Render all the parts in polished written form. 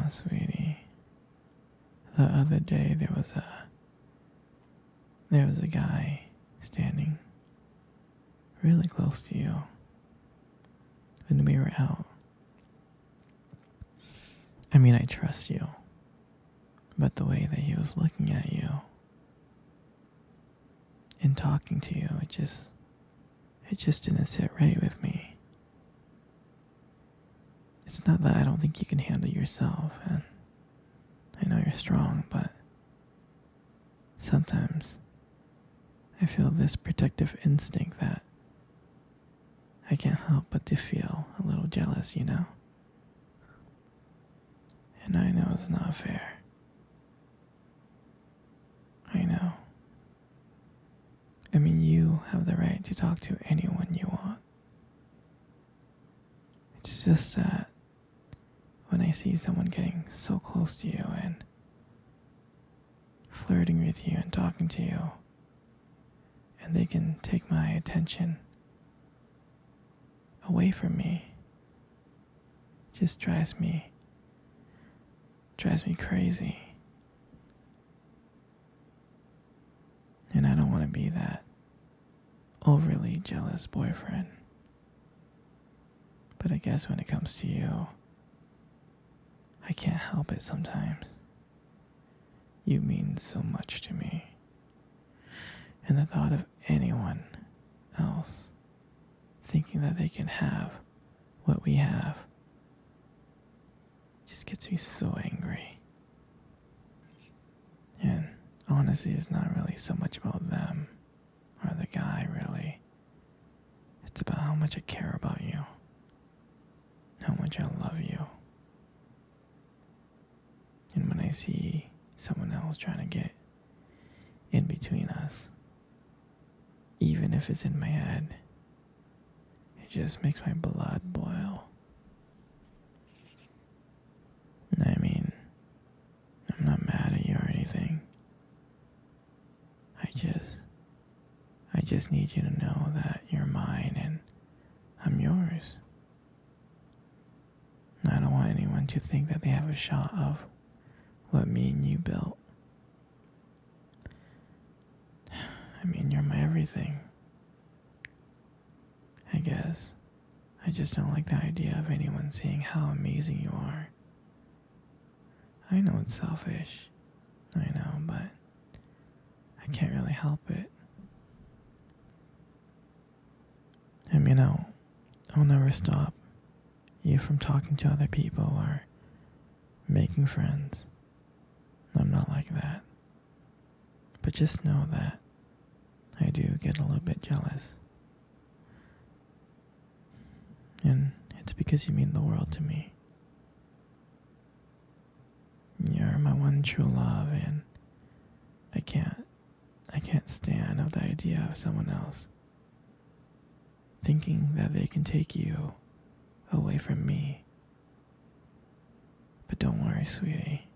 Sweetie, the other day there was a guy standing really close to you when we were out. I mean, I trust you, but the way that he was looking at you and talking to you, it just didn't sit right with me. It's not that I don't think you can handle yourself, and I know you're strong, but sometimes I feel this protective instinct that I can't help but to feel a little jealous, you know? And I know it's not fair. I know. I mean, you have the right to talk to anyone you want. It's just that when I see someone getting so close to you and flirting with you and talking to you, and they can take my attention away from me, it just drives me crazy. And I don't want to be that overly jealous boyfriend. But I guess when it comes to you, I can't help it sometimes. You mean so much to me. And the thought of anyone else thinking that they can have what we have just gets me so angry. And honestly, it's not really so much about them or the guy, really. It's about how much I care about you, how much I love you. And when I see someone else trying to get in between us, even if it's in my head, it just makes my blood boil. And I mean, I'm not mad at you or anything. I just need you to know that you're mine and I'm yours. And I don't want anyone to think that they have a shot of what me and you built. I mean, you're my everything. I guess. I just don't like the idea of anyone seeing how amazing you are. I know it's selfish. I know, but I can't really help it. I mean, I'll never stop you from talking to other people or making friends. I'm not like that. But just know that I do get a little bit jealous. And it's because you mean the world to me. You're my one true love, and I can't stand of the idea of someone else thinking that they can take you away from me. But don't worry, sweetie.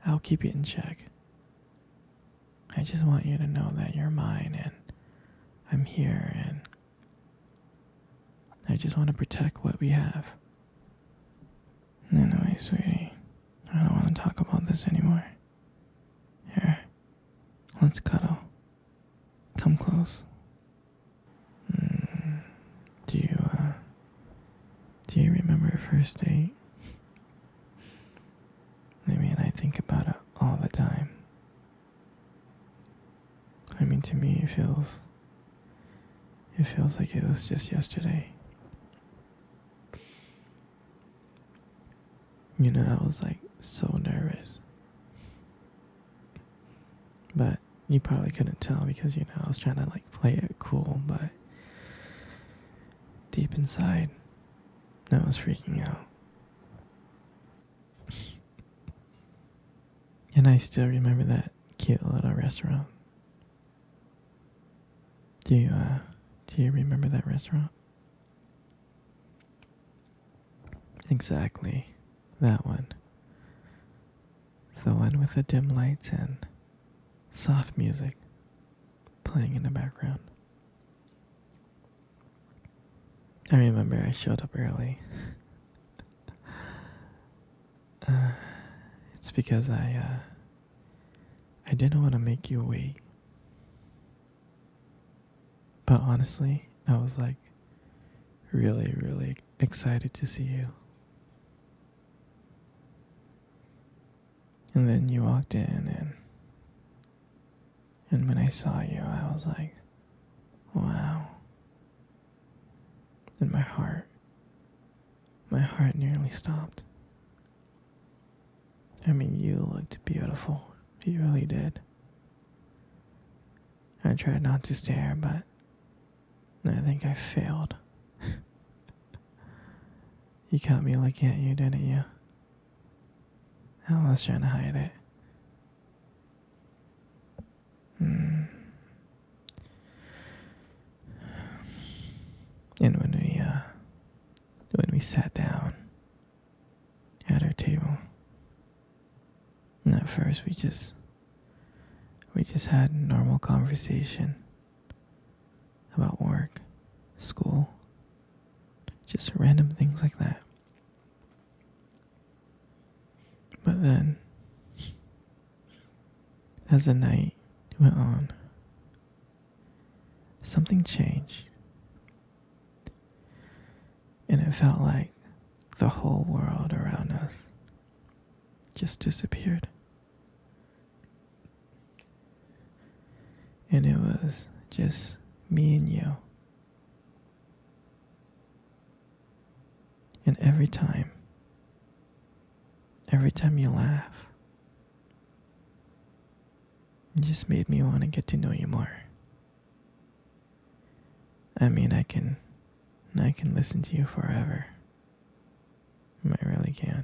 I'll keep you in check. I just want you to know that you're mine and I'm here, and I just want to protect what we have. Anyway, sweetie, I don't want to talk about this anymore. Here, let's cuddle. Come close. Do you remember our first date? I mean, I think about it all the time. I mean, to me, it feels like it was just yesterday. You know, I was like so nervous. But you probably couldn't tell because, you know, I was trying to like play it cool, but deep inside, I was freaking out. And I still remember that cute little restaurant. Do you remember that restaurant? Exactly, that one. The one with the dim lights and soft music playing in the background. I remember I showed up early. Uh, it's because I didn't want to make you wait. But honestly, I was like really, really excited to see you. And then you walked in, and when I saw you, I was like, wow. And my heart nearly stopped. I mean, you looked beautiful. You really did. I tried not to stare, but I think I failed. You caught me looking at you, didn't you? I was trying to hide it. Mm. And when we sat down at our table, and at first we just had normal conversation about work, school, just random things like that. But then, as the night went on, something changed. And it felt like the whole world around us just disappeared. And it was just me and you. And every time you laugh, it just made me want to get to know you more. I mean, I can listen to you forever. I really can.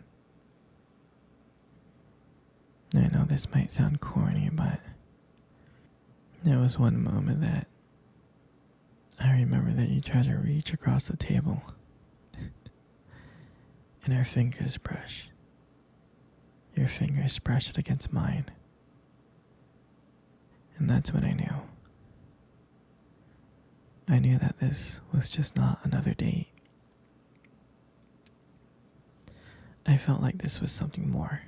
I know this might sound corny, but there was one moment that I remember that you tried to reach across the table and our fingers brushed. Your fingers brushed against mine. And that's when I knew. I knew that this was just not another date. I felt like this was something more.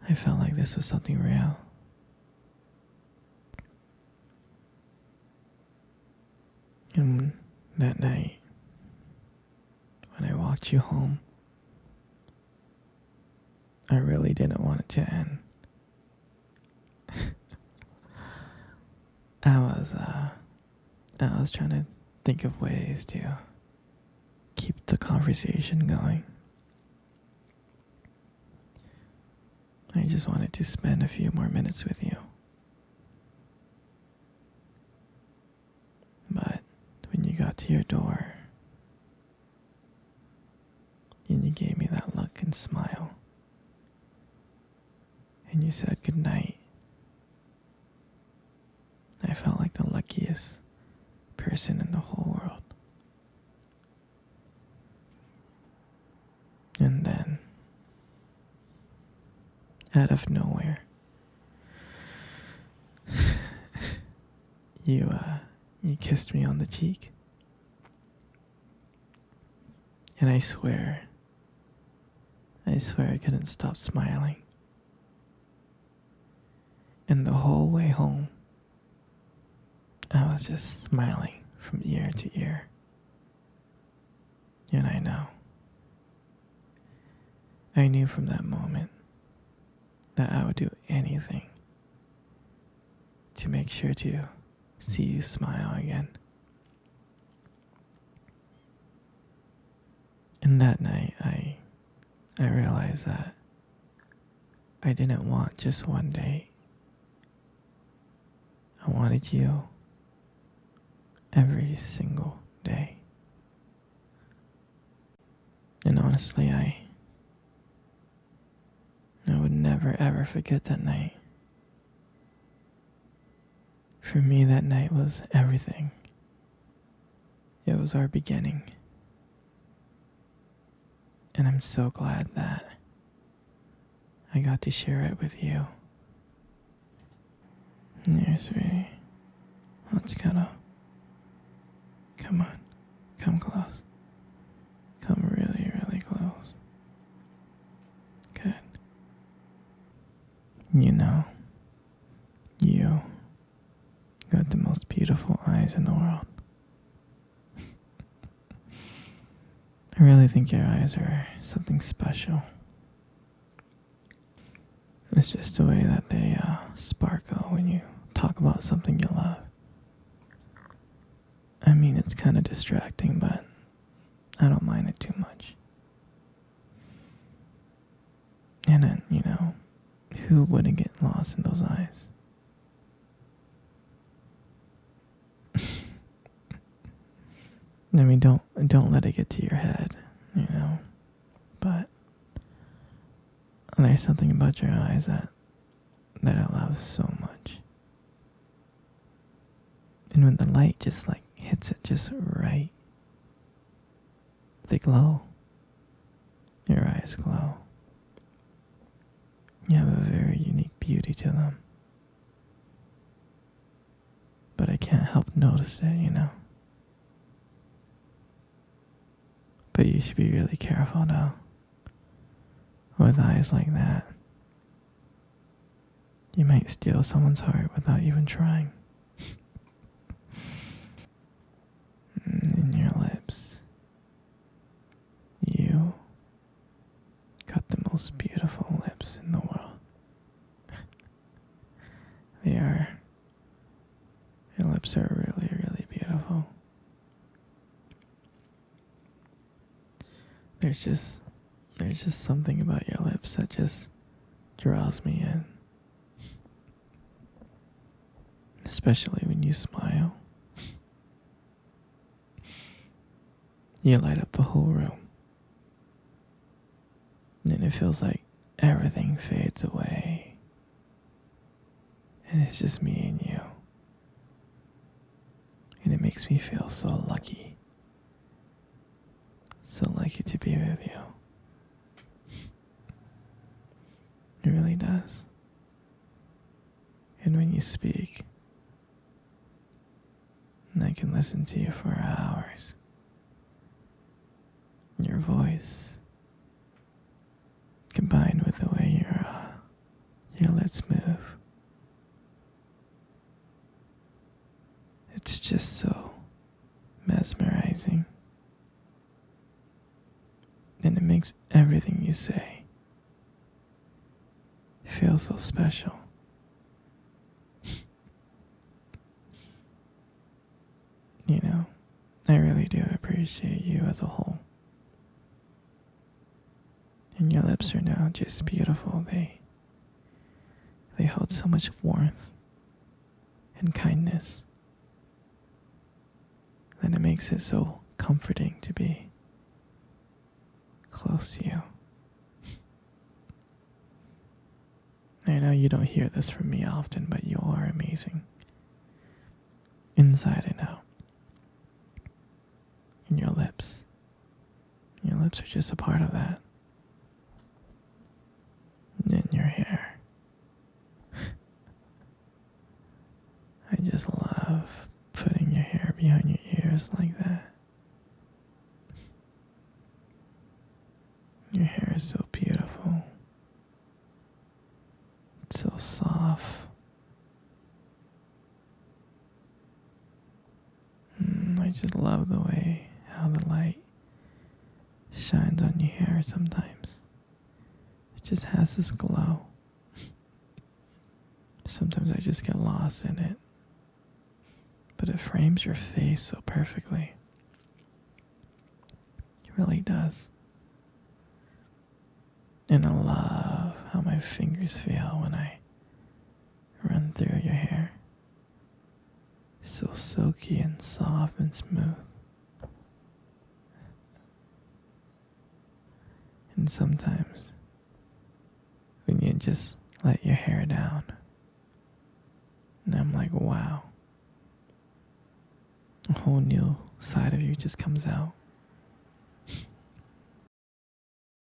I felt like this was something real. And that night, when I walked you home, I really didn't want it to end. I was trying to think of ways to keep the conversation going. I just wanted to spend a few more minutes with you. But when you got to your door, and you gave me that look and smile, and you said goodnight, I felt like the luckiest person in the whole world. And then, out of nowhere, you kissed me on the cheek. And I swear I couldn't stop smiling. And the whole way home, I was just smiling from ear to ear. And I knew from that moment that I would do anything to make sure to see you smile again. And that night, I realized that I didn't want just one date. I wanted you every single day. And honestly, I would never ever forget that night. For me, that night was everything. It was our beginning. And I'm so glad that I got to share it with you. Here, sweetie. Let's cuddle. Come on. Come close. Come really, really close. eyes in the world. I really think your eyes are something special. It's just the way that they sparkle when you talk about something you love. I mean, it's kind of distracting, but I don't mind it too much. And then, who wouldn't get lost in those eyes? I mean, don't let it get to your head, But there's something about your eyes that I love so much. And when the light just hits it just right, they glow. Your eyes glow. You have a very unique beauty to them. But I can't help notice it. But you should be really careful though. With eyes like that, you might steal someone's heart without even trying. And your lips. You got the most beautiful lips in the world. Your lips are really, really beautiful. There's just something about your lips that just draws me in. Especially when you smile. You light up the whole room. And it feels like everything fades away. And it's just me and you. And it makes me feel so lucky. So lucky to be with you. It really does. And when you speak, I can listen to you for hours. Your voice, combined with the way your lips move, it's just so mesmerizing. And it makes everything you say feel so special. I really do appreciate you as a whole. And your lips are now just beautiful. They hold so much warmth and kindness that it makes it so comforting to be close to you. I know you don't hear this from me often, but you are amazing. Inside and out. And your lips. Your lips are just a part of that. And your hair. I just love putting your hair behind your ears like that. Your hair is so beautiful. It's so soft. I just love the way how the light shines on your hair sometimes. It just has this glow. Sometimes I just get lost in it. But it frames your face so perfectly. It really does. And I love how my fingers feel when I run through your hair. So silky and soft and smooth. And sometimes when you just let your hair down, and I'm like, wow, a whole new side of you just comes out.